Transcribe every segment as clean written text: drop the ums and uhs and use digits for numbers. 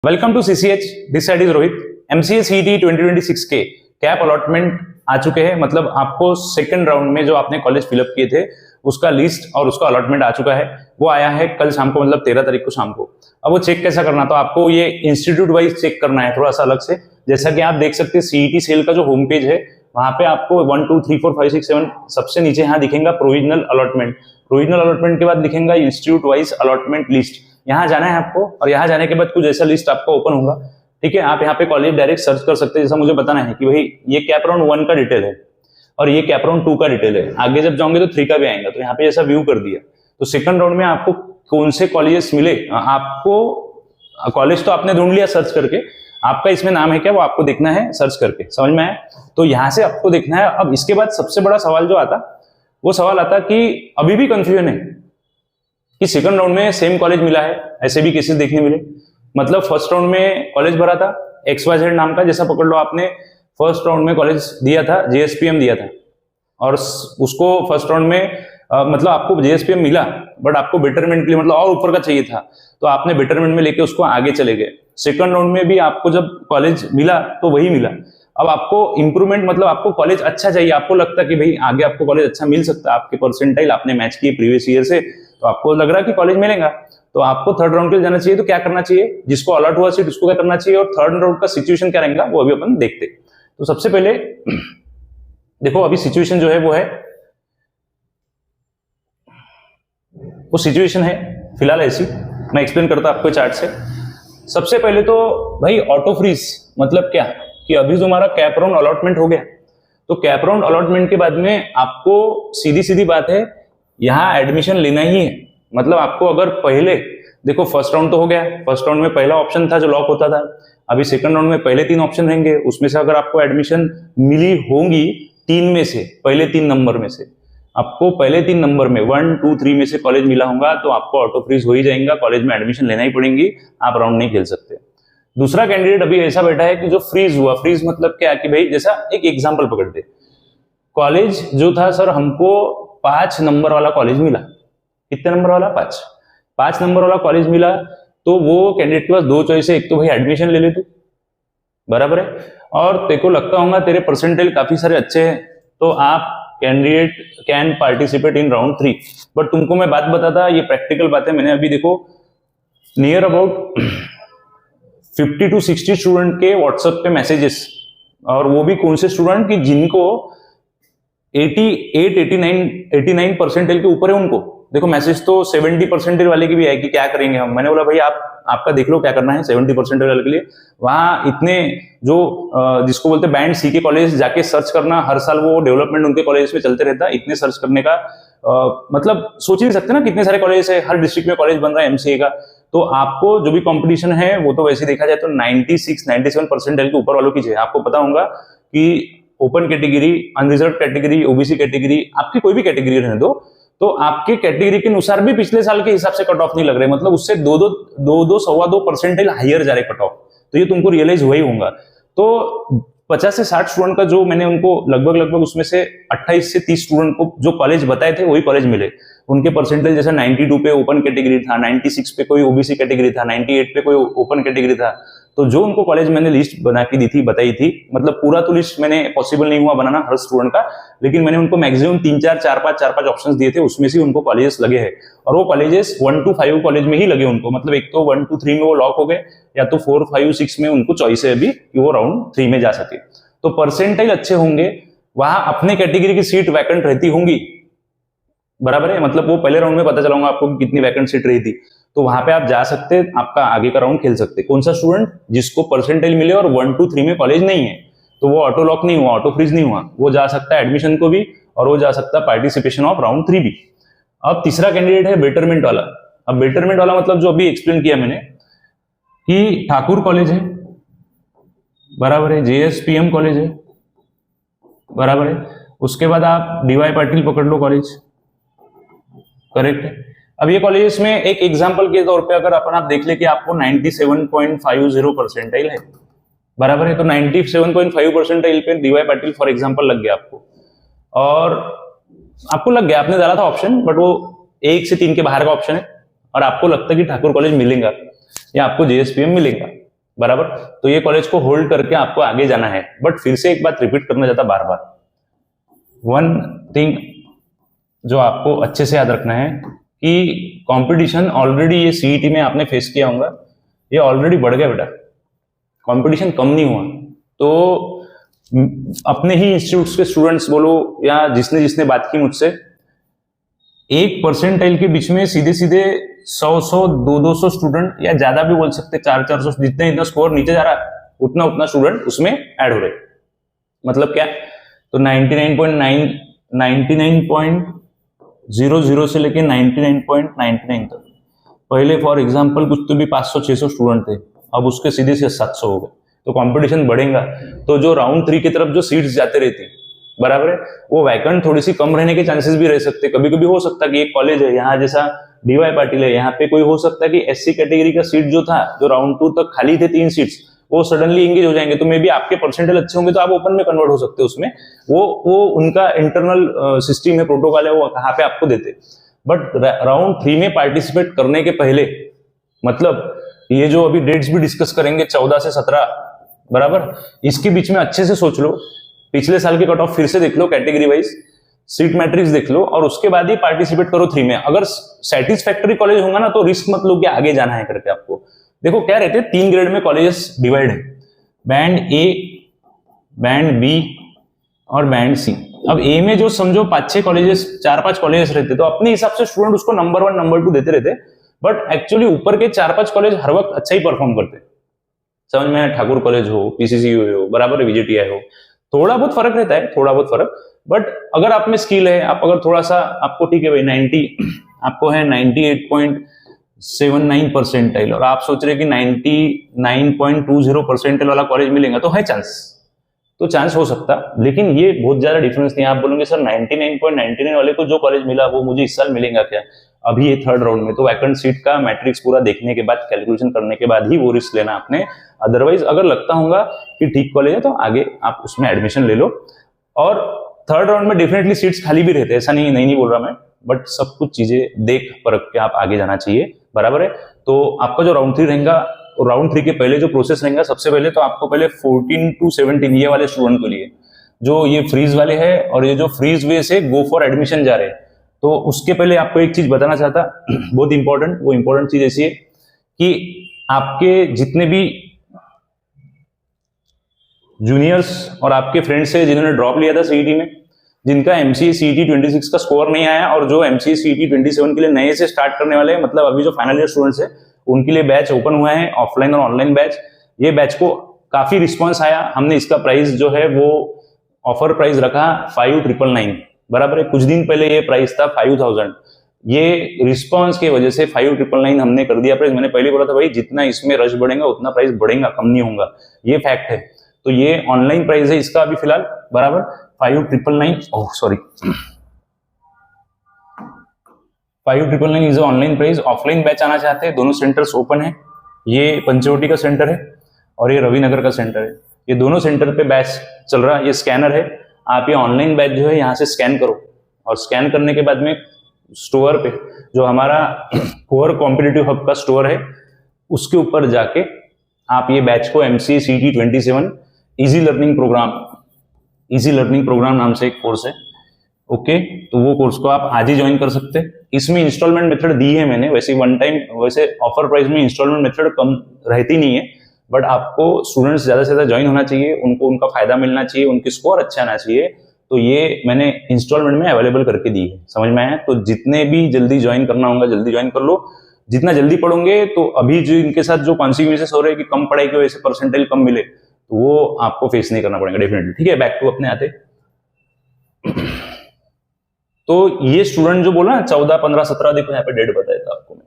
Welcome to CCH, this side is Rohit. MCA CET 2026 के cap allotment आ चुके हैं। मतलब आपको सेकंड राउंड में जो आपने कॉलेज फिलअप किए थे उसका लिस्ट और उसका अलॉटमेंट आ चुका है। वो आया है कल शाम को, मतलब 13 तारीख को शाम को। अब वो चेक कैसा करना, तो आपको ये इंस्टीट्यूट वाइज चेक करना है थोड़ा सा अलग से। जैसा कि आप देख सकते हैं सीईटी सेल का जो होम पेज है वहां पे आपको 1 2 3 4 5 6 7 सबसे नीचे यहाँ दिखेगा प्रोविजनल अलॉटमेंट। प्रोविजनल अलॉटमेंट के बाद दिखेगा इंस्टीट्यूट वाइज अलॉटमेंट लिस्ट। यहाँ जाना है आपको और यहाँ जाने के बाद कुछ ऐसा लिस्ट आपका ओपन होगा। ठीक है, आप यहाँ पे कॉलेज डायरेक्ट सर्च कर सकते हैं। जैसा मुझे बताना है कि भाई ये कैप राउंड 1 का डिटेल है और ये कैप राउंड 2 का डिटेल है। आगे जब जाओगे तो 3 का भी आएगा। तो यहाँ पे ऐसा व्यू कर दिया। तो सेकंड राउंड में आपको कौन से कॉलेजेस मिले, आपको कॉलेज तो आपने ढूंढ लिया सर्च करके, आपका इसमें नाम है क्या वो आपको देखना है सर्च करके। समझ में आया? तो यहाँ से आपको देखना है। अब इसके बाद सबसे बड़ा सवाल जो आता, वो सवाल आता कि अभी भी कंफ्यूजन है कि सेकंड राउंड में सेम कॉलेज मिला है। ऐसे भी केसेस देखने मिले। मतलब फर्स्ट राउंड में कॉलेज भरा था XYZ नाम का, जैसा पकड़ लो आपने फर्स्ट राउंड में कॉलेज दिया था, JSPM दिया था और उसको फर्स्ट राउंड में मतलब आपको JSPM मिला बट आपको बेटरमेंट के लिए मतलब और ऊपर का चाहिए था, तो आपने बेटरमेंट में लेके उसको आगे चले गए। सेकंड राउंड में भी आपको जब कॉलेज मिला तो वही मिला। अब आपको इंप्रूवमेंट मतलब आपको कॉलेज अच्छा चाहिए, आपको लगता कि भाई आगे आपको कॉलेज अच्छा मिल सकता है, आपके परसेंटाइल आपने मैच किए प्रीवियस ईयर से, तो आपको लग रहा है कि कॉलेज मिलेगा, तो आपको थर्ड राउंड के लिए जाना चाहिए। तो क्या करना चाहिए, जिसको अलॉट हुआ सीट उसको क्या करना चाहिए और थर्ड राउंड का सिचुएशन क्या रहेगा वो अभी अपन देखते। तो सबसे पहले देखो अभी सिचुएशन जो है वो सिचुएशन है फिलहाल ऐसी, मैं एक्सप्लेन करता आपको चार्ट से। सबसे पहले तो भाई ऑटो फ्रीज मतलब क्या कि अभी जो हमारा कैप राउंड अलॉटमेंट हो गया, तो कैप राउंड अलॉटमेंट के बाद में आपको सीधी सीधी बात है यहाँ एडमिशन लेना ही है। मतलब आपको अगर पहले देखो फर्स्ट राउंड तो हो गया, फर्स्ट राउंड में पहला ऑप्शन था जो लॉक होता था, अभी सेकंड राउंड में पहले 3 ऑप्शन रहेंगे, उसमें से अगर आपको एडमिशन मिली होंगी 3 में से, पहले 3 नंबर में से आपको पहले 3 नंबर में 1 2 3 में से कॉलेज मिला होगा, तो आपको ऑटो फ्रीज हो ही जाएगा, कॉलेज में एडमिशन लेना ही पड़ेगी, आप राउंड नहीं खेल सकते। दूसरा कैंडिडेट अभी ऐसा बैठा है कि जो फ्रीज हुआ, फ्रीज मतलब क्या कि भाई जैसा एक एग्जाम्पल पकड़ते, कॉलेज जो था सर हमको 5 नंबर वाला कॉलेज मिला। कितने नंबर वाला? 5 नंबर वाला कॉलेज मिला, तो वो कैंडिडेट के पास 2 चॉइस है, एक तो भाई एडमिशन ले ले तू, बराबर है, और तेरे को लगता होगा तेरे परसेंटेज काफी सारे अच्छे हैं, तो आप candidate can participate in round 3। But तुमको मैं बात बताता, ये प्रैक्टिकल बात है, मैंने अभी देखो नियर अबाउट 50 to 60 स्टूडेंट के व्हाट्सएप पे मैसेजेस, और वो भी कौन से स्टूडेंट कि जिनको 89 परसेंटेज के ऊपर है उनको। देखो मैसेज तो 70 परसेंटेज वाले की भी है कि क्या करेंगे हम। मैंने बोला भाई आपका देख लो क्या करना है 70 परसेंटेज वाले के लिए। वहां इतने जो जिसको बोलते हैं बैंड सी के कॉलेज जाके सर्च करना, हर साल वो डेवलपमेंट उनके कॉलेज में चलते रहता है, इतने सर्च करने का मतलब सोच ही नहीं सकते ना कितने सारे कॉलेज है, हर डिस्ट्रिक्ट में कॉलेज बन रहा है MCA का। तो आपको जो भी कंपटीशन है वो तो वैसे देखा जाए तो 96-97 परसेंटेज के ऊपर वालों की चाहिए। आपको पता होगा कि open category, unreserved category, OBC category, आपकी कोई भी कैटेगरी रहने दो, तो आपके कैटेगरी के अनुसार भी पिछले साल के हिसाब से कट ऑफ नहीं लग रहे, मतलब उससे 2 सवा 2 परसेंटेज हाइयर जा रहे कट ऑफ। तो ये तुमको रियलाइज हुआ ही होगा। तो 50 से 60 स्टूडेंट का जो मैंने उनको लगभग उसमें से 28 से 30 स्टूडेंट को जो कॉलेज बताए थे वही कॉलेज मिले। उनके परसेंटेज जैसा 92 पे ओपन कैटेगरी था, 96 पे कोई ओबीसी कैटेगरी था, 98 पे कोई ओपन कैटेगरी था। तो जो उनको कॉलेज मैंने लिस्ट बना के दी थी, बताई थी, मतलब पूरा तो लिस्ट मैंने पॉसिबल नहीं हुआ बनाना हर स्टूडेंट का, लेकिन मैंने उनको मैक्सिमम 4-5 ऑप्शंस दिए थे, उसमें से उनको कॉलेजेस लगे हैं। और वो कॉलेजेस 1 to 5 कॉलेज में ही लगे उनको, मतलब एक तो 1 to 3 में वो लॉक हो गए, या तो 4 5 6 में उनको चॉइस है अभी कि वो राउंड 3 में जा सके। तो परसेंटाइल अच्छे होंगे, वहां अपने कैटेगरी की सीट वैकेंट रहती होंगी, बराबर है, मतलब वो पहले राउंड में पता चलाऊंगा आपको कितनी वैकेंट सीट रही थी, तो वहां पे आप जा सकते, आपका आगे का राउंड खेल सकते। कौन सा स्टूडेंट जिसको परसेंटेज मिले और 1 to 3 में कॉलेज नहीं है, तो वो ऑटो लॉक नहीं हुआ, ऑटो फ्रीज नहीं हुआ, वो जा सकता है एडमिशन को भी और वो जा सकता है पार्टिसिपेशन ऑफ राउंड 3 भी। अब तीसरा कैंडिडेट है बेटरमेंट वाला। अब बेटरमेंट वाला मतलब जो अभी एक्सप्लेन किया मैंने कि ठाकुर कॉलेज है, बराबर है, JSPM कॉलेज है, बराबर है, उसके बाद आप DY पाटिल पकड़ लो कॉलेज, करेक्ट है। अब ये कॉलेज में एक एग्जांपल के तौर पे अगर आप देख ले कि आपको 97.50 परसेंटाइल है, बराबर है, तो 97.5 परसेंटाइल पे DY पाटिल फॉर एग्जांपल लग गया आपको, और आपको लग गया, आपने डाला था ऑप्शन बट वो 1 से 3 के बाहर का ऑप्शन है, और आपको लगता है कि ठाकुर कॉलेज मिलेगा या आपको JSPM मिलेगा, बराबर। तो ये कॉलेज को होल्ड करके आपको आगे जाना है। बट फिर से एक बात रिपीट करना चाहता बार बार, वन थिंग जो आपको अच्छे से याद रखना है कि कंपटीशन ऑलरेडी ये सीईटी में आपने फेस किया होगा, ये ऑलरेडी बढ़ गया बेटा, कंपटीशन कम नहीं हुआ। तो अपने ही इंस्टीट्यूट्स के स्टूडेंट्स बोलो या जिसने जिसने बात की मुझसे, एक परसेंटाइल के बीच में सीधे सीधे 100 200 स्टूडेंट, या ज्यादा भी बोल सकते 400 जितने इतना स्कोर नीचे जा रहा है उतना उतना स्टूडेंट उसमें ऐड हो रहे। मतलब क्या, तो 99.00 से लेके 99.99 तक, पहले फॉर एग्जांपल कुछ तो भी 500-600 स्टूडेंट थे, अब उसके सीधे से 700 हो गए। तो कंपटीशन बढ़ेगा, तो जो राउंड 3 की तरफ जो सीट्स जाते रहती, बराबर है, वो वैकेंट थोड़ी सी कम रहने के चांसेस भी रह सकते। कभी कभी हो सकता है कि एक कॉलेज है यहाँ जैसा डीवाई पाटिल है, यहाँ पे कोई हो सकता है कि एससी कैटेगरी का सीट जो था, जो राउंड 2 तक खाली थे 3 सीट्स, वो सडनली इंगेज हो जाएंगे। तो मे बी आपके परसेंटेज अच्छे होंगे तो आप ओपन में कन्वर्ट हो सकते हो उसमें, वो उनका इंटरनल सिस्टम है, प्रोटोकॉल है, वो कहाँ पे आपको देते। बट राउंड 3 में पार्टिसिपेट करने के पहले, मतलब ये जो अभी डेट्स भी डिस्कस करेंगे 14 से 17, बराबर, इसके बीच में अच्छे से सोच लो, पिछले साल के कट ऑफ फिर से देख लो, कैटेगरी वाइज सीट मैट्रिक्स देख लो, और उसके बाद ही पार्टिसिपेट करो 3 में। अगर सेटिस्फैक्टरी कॉलेज होगा ना तो रिस्क मत लो कि आगे जाना है करके। आपको देखो क्या रहते हैं, 3 ग्रेड में कॉलेजेस डिवाइड है, बैंड ए, बैंड बी और बैंड सी। अब ए में जो समझो 5-6 कॉलेजेस, 4-5 कॉलेजेस रहते, तो अपने हिसाब से स्टूडेंट उसको नंबर 1 नंबर 2 देते रहते। बट एक्चुअली ऊपर के 4-5 कॉलेज हर वक्त अच्छा ही परफॉर्म करते, समझ में, ठाकुर कॉलेज हो, पीसीसी हो, बराबर, विजेटीआई हो, थोड़ा बहुत फर्क रहता है, थोड़ा बहुत फर्क। बट अगर आप में स्किल है, आप अगर थोड़ा सा आपको, ठीक है भाई 90 आपको है 98.79 परसेंटाइल, और आप सोच रहे कि 99.20 परसेंटाइल वाला कॉलेज मिलेगा, तो है चांस, तो चांस हो सकता। लेकिन ये बहुत ज्यादा डिफरेंस नहीं। आप बोलोगे सर 99.99 वाले को जो कॉलेज मिला वो मुझे इस साल मिलेगा क्या, अभी ये 3rd राउंड में, तो वैकेंट सीट का मैट्रिक्स पूरा देखने के बाद, कैलकुलेशन करने के बाद ही वो रिस्क लेना आपने। अदरवाइज अगर लगता होगा कि ठीक कॉलेज है तो आगे आप उसमें एडमिशन ले लो। और 3rd राउंड में डेफिनेटली सीट्स खाली भी रहते हैं, ऐसा नहीं बोल रहा मैं, बट सब कुछ चीजें देख परख के आप आगे जाना चाहिए, बराबर है। तो आपका जो राउंड 3 रहेगा, राउंड 3 के पहले जो प्रोसेस रहेगा, सबसे पहले तो आपको पहले 14 to 17 ये वाले स्टूडेंट के लिए, जो ये फ्रीज वाले हैं और ये जो फ्रीज वे से गो फॉर एडमिशन जा रहे हैं, तो उसके पहले आपको एक चीज बताना चाहता, बहुत इंपॉर्टेंट, वो इंपॉर्टेंट चीज ऐसी है कि आपके जितने भी जूनियर्स और आपके फ्रेंड्स है जिन्होंने ड्रॉप लिया था सीईटी में, जिनका एमसीए सीईटी 26 का स्कोर नहीं आया, और जो एमसीए सीईटी 27 के लिए नए से स्टार्ट करने वाले हैं, मतलब अभी जो फाइनल ईयर स्टूडेंट्स है, उनके लिए बैच ओपन हुआ है, ऑफलाइन और ऑनलाइन बैच। ये बैच को काफी रिस्पॉन्स आया, हमने इसका प्राइस जो है वो ऑफर प्राइस रखा 5999, बराबर है। कुछ दिन पहले ये प्राइस था 5000, ये रिस्पॉन्स की वजह से 5999 हमने कर दिया प्राइस। मैंने पहले बोला था भाई जितना इसमें रश बढ़ेगा उतना प्राइस बढ़ेगा, कम नहीं होगा, ये फैक्ट है। तो ये ऑनलाइन प्राइस है इसका अभी फिलहाल, बराबर 5999 is online price. Offline batch आना चाहते हैं, दोनों सेंटर्स ओपन है, ये पंचवटी का सेंटर है और ये रविनगर का सेंटर है, ये दोनों सेंटर पे बैच चल रहा है। ये स्कैनर है, आप ये ऑनलाइन बैच जो है यहाँ से स्कैन करो, और स्कैन करने के बाद में स्टोर पे जो हमारा कोर कॉम्पिटिटिव हब का स्टोर है, उसके ऊपर जाके आप ये बैच को MCA CET 27 easy learning programme नाम से एक कोर्स है, ओके, तो वो कोर्स को आप आज ही ज्वाइन कर सकते हैं। इसमें इंस्टॉलमेंट मेथड दी है मैंने, वैसे वन टाइम, वैसे ऑफर प्राइस में इंस्टॉलमेंट मेथड कम रहती नहीं है, बट आपको स्टूडेंट्स ज्यादा से ज्यादा ज्वाइन होना चाहिए, उनको उनका फायदा मिलना चाहिए, उनके स्कोर अच्छा आना चाहिए, तो ये मैंने इंस्टॉलमेंट में अवेलेबल करके दी है, समझ में आया। तो जितने भी जल्दी ज्वाइन करना होगा जल्दी ज्वाइन कर लो, जितना जल्दी पढ़ोगे तो अभी जो इनके साथ जो कॉन्सिक्वेंसेस हो रहे हैं कि कम पढ़ाई की वजह से परसेंटाइल कम मिले, तो वो आपको फेस नहीं करना पड़ेगा डेफिनेटली, ठीक है। बैक टू अपने आते, तो ये स्टूडेंट जो बोला 14, 15, 17, देखो यहाँ पे डेट बताया था आपको मैं,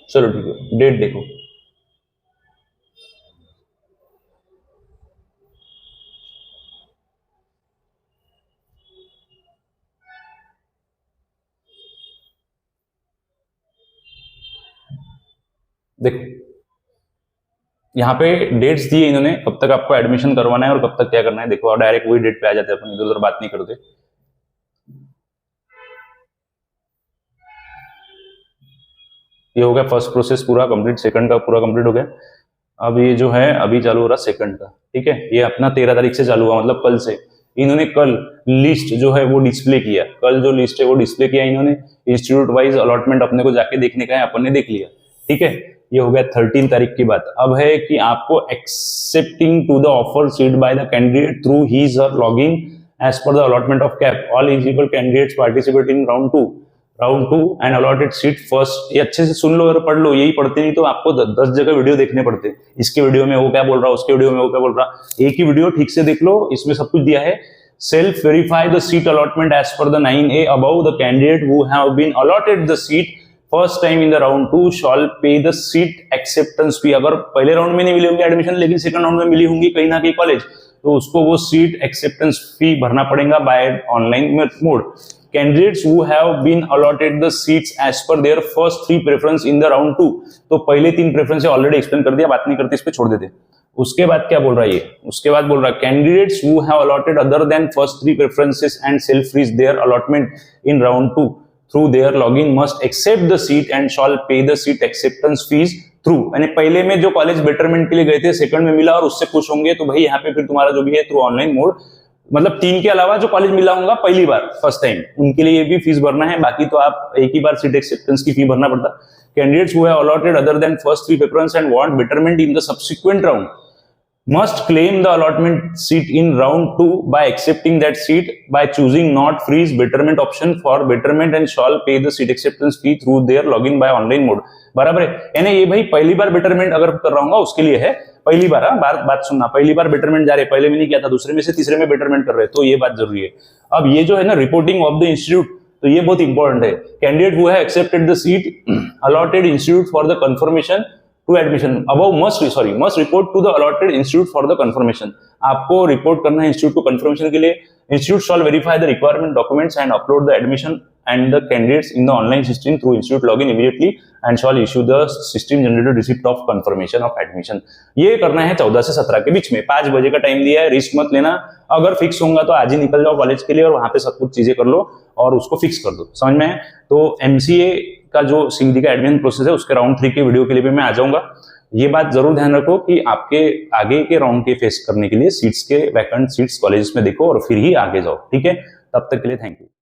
चलो ठीक है, डेट देखो, देखो यहाँ पे डेट्स दिए इन्होंने, कब तक आपको एडमिशन करवाना है और कब तक क्या करना है। देखो और डायरेक्ट वही डेट पे आ जाते हैं, अपन इधर उधर बात नहीं करते। ये हो गया फर्स्ट प्रोसेस पूरा कंप्लीट, सेकंड का पूरा कंप्लीट हो गया। अब ये जो है अभी चालू हो रहा सेकंड का, ठीक है। ये अपना 13 तारीख से चालू हुआ, मतलब कल से। इन्होंने कल लिस्ट जो है वो डिस्प्ले किया, कल जो लिस्ट है वो डिस्प्ले किया इन्होंने। इंस्टीट्यूट वाइज अलॉटमेंट अपने को जाके देखने का है, अपन ने देख लिया, ठीक है। ये हो गया 13 तारीख की बात। अब है कि आपको accepting to the offer seat by the candidate through his or logging as per the allotment of CAP, all eligible candidates participate in round two and allotted seat first. ये अच्छे से सुन लो और पढ़ लो, यही पढ़ते नहीं तो आपको 10 जगह वीडियो देखने पड़ते। इसके वीडियो में वो क्या बोल रहा, उसके वीडियो में वो क्या बोल रहा, एक ही वीडियो ठीक से देख लो, इसमें सब कुछ दिया है। Self verify the seat allotment as per the 9A above, the candidate who have been allotted the seat first time in the round 2 shall pay the seat acceptance fee। अगर पहले राउंड में नहीं मिली होंगी एडमिशन, लेकिन second round में मिली होंगी कहीं ना कहीं कॉलेज, तो उसको वो सीट एक्सेप्टेंस फी भरना पड़ेगा by online mode. Candidates who have been allotted the seats as per their first 3 preference in the round 2, तो पहले 3 प्रेफरेंस ऑलरेडी एक्सप्लेन कर दिया, बात नहीं करते, इस पे छोड़ देते। उसके बाद क्या बोल रहा है ये, उसके बाद बोल रहा है candidates who have allotted other than first 3 preferences and self freeze their allotment in round 2 through their login must accept the seat and shall pay the seat acceptance fees through. यानी पहले में जो कॉलेज बेटरमेंट के लिए गए थे, second में मिला और उससे खुश होंगे, तो भाई यहाँ पे फिर तुम्हारा जो भी है थ्रू ऑनलाइन मोड, मतलब 3 के अलावा जो कॉलेज मिला होगा पहली बार फर्स्ट टाइम, उनके लिए ये भी फीस भरना है। बाकी तो आप एक ही बार सीट एक्सेप्टेंस की फी भरना पड़ता। Candidates who have allotted other than first 3 preference and want betterment in the subsequent round must claim the allotment seat in round 2 by accepting that seat by choosing not freeze betterment option for betterment and shall pay the seat acceptance fee through their login by online mode। बराबर है, यानी ये भाई पहली बार betterment अगर कर रहा हूँ उसके लिए है, पहली बार बात सुनना, पहली बार बेटरमेंट जा रहे, पहले में नहीं किया था, दूसरे में से तीसरे में बेटरमेंट कर रहे, तो ये बात जरूरी है। अब ये जो है ना रिपोर्टिंग ऑफ द इंस्टीट्यूट, तो ये बहुत इंपॉर्टेंट है। Candidate who have accepted the seat allotted institute for the confirmation to admission above must report to the allotted institute for the confirmation. आपको रिपोर्ट करना है इंस्टीट्यूट को कंफर्मेशन के लिए। Institute shall verify the requirement documents and upload the admission and the candidates in the online system through institute login immediately and shall issue the system generated receipt of confirmation of admission. ये करना है 14 से 17 के बीच में, 5 बजे का time दिया है, रिस्क मत लेना। अगर फिक्स होगा तो आज ही निकल जाओ कॉलेज के लिए और वहां पे सब कुछ चीजें कर लो और उसको फिक्स कर दो, समझ में है। तो एमसीए का जो सीडी का एडमिशन प्रोसेस है उसके राउंड 3 के वीडियो के लिए भी मैं आ जाऊंगा। ये बात जरूर ध्यान रखो कि आपके आगे के राउंड के फेस करने के लिए सीट्स के वैकेंट सीट्स कॉलेजेस में देखो और फिर ही आगे जाओ, ठीक है। तब तक के लिए थैंक यू।